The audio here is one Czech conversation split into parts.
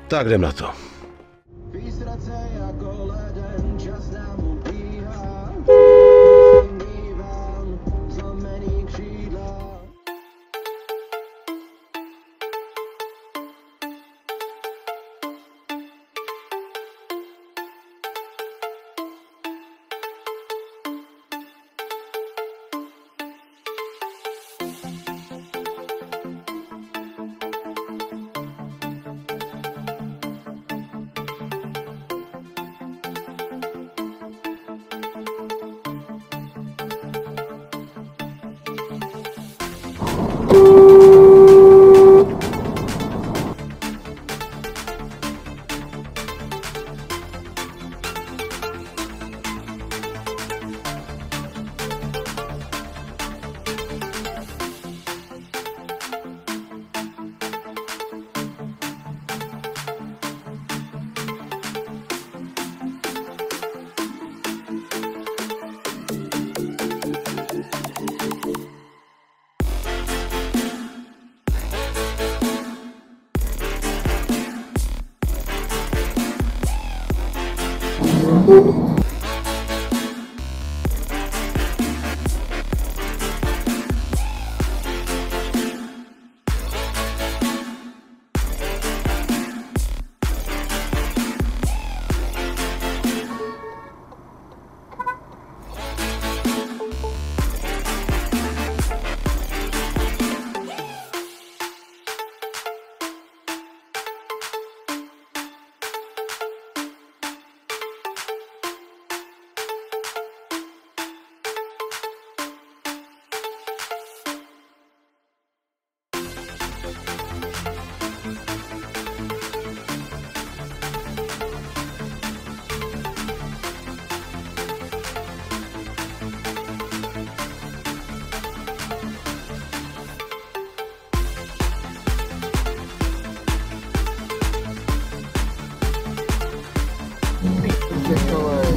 Tak jdem na to.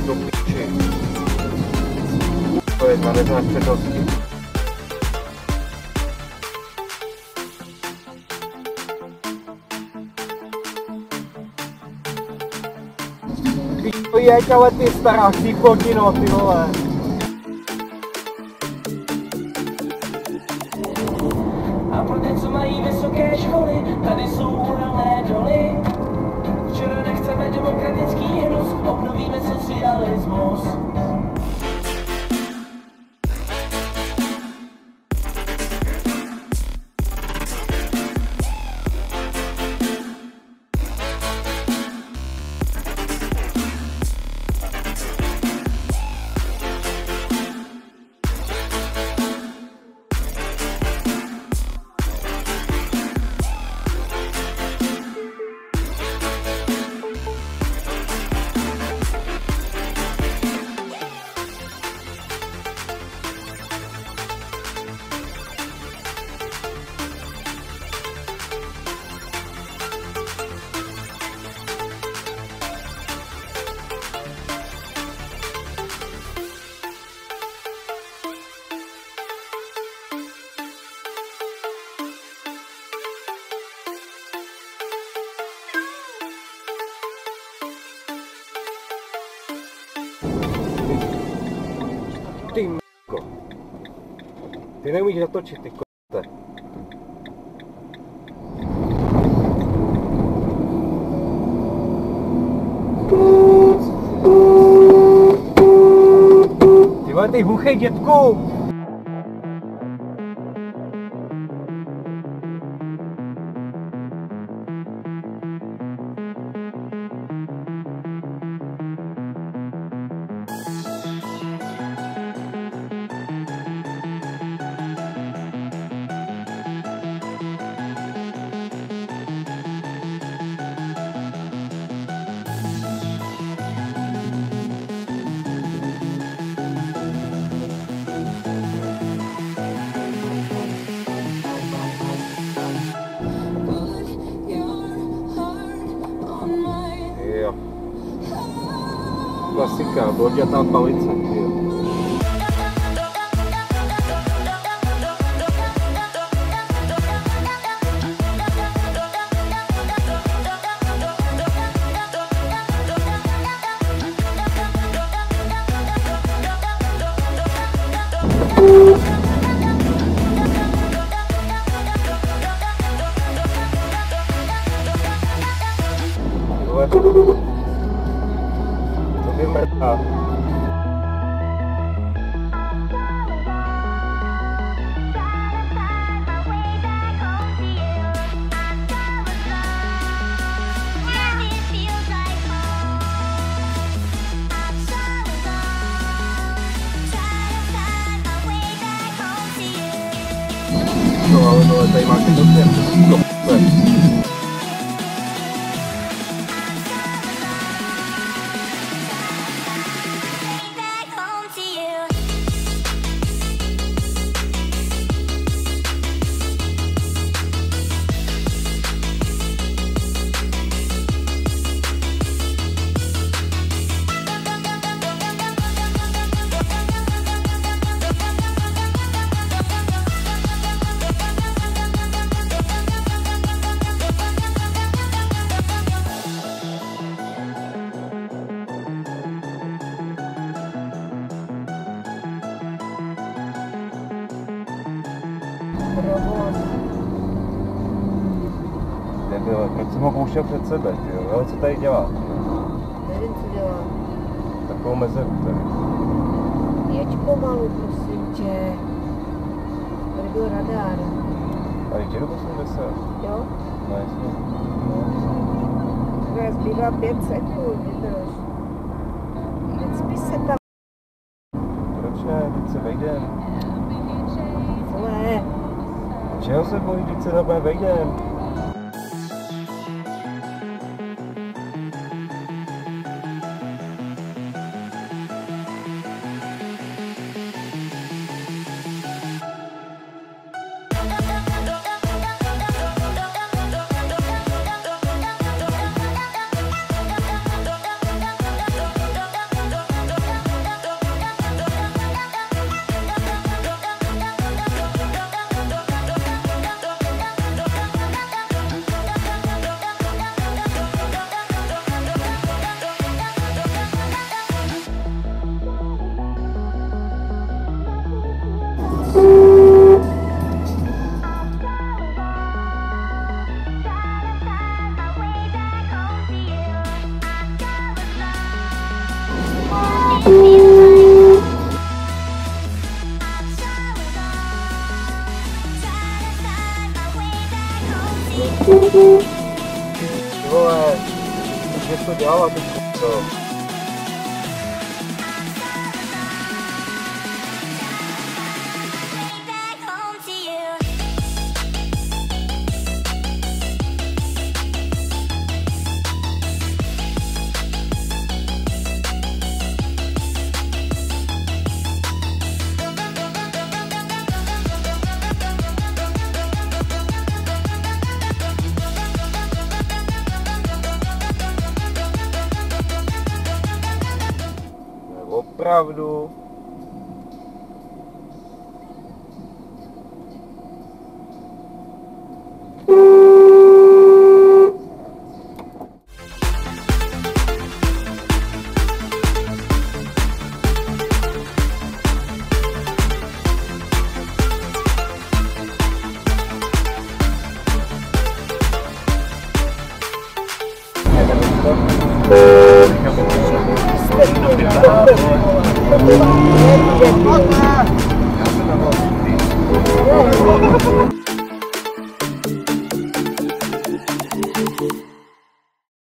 Do piči. To je na nezáč přednosti. To je, ale ty stará chýpotino, ty vole. A pro ty, co mají vysoké školy, tady jsou uhelné doly. Včera nechceme demokratický hnus, obnovíme socialismus. Ty m***ko. Ty neumíš zatočit, ty k***te. Ty vole, ty hluchej, dětku! Klasika, blodžatá palice, jo. To vymrtá. No ale tady máš ten dobře. Debile, proč jsem ho pouštěl před sebe, tyjo, ale co tady dělá? Nevím, co dělá. Takovou mezeru tady. Jeď pomalu, prosím tě. Tady byl radar. A teď jedu 80. Jo? No jasně. Takhle zbývá 5 sekund, vydrž. Necpi se tam. Proč ne? Teď se vejdem. Vole. Čeho se bojí? Teď se normálně vejdem. Vole, už to dělala, ty to. Opravdu. Já jsem na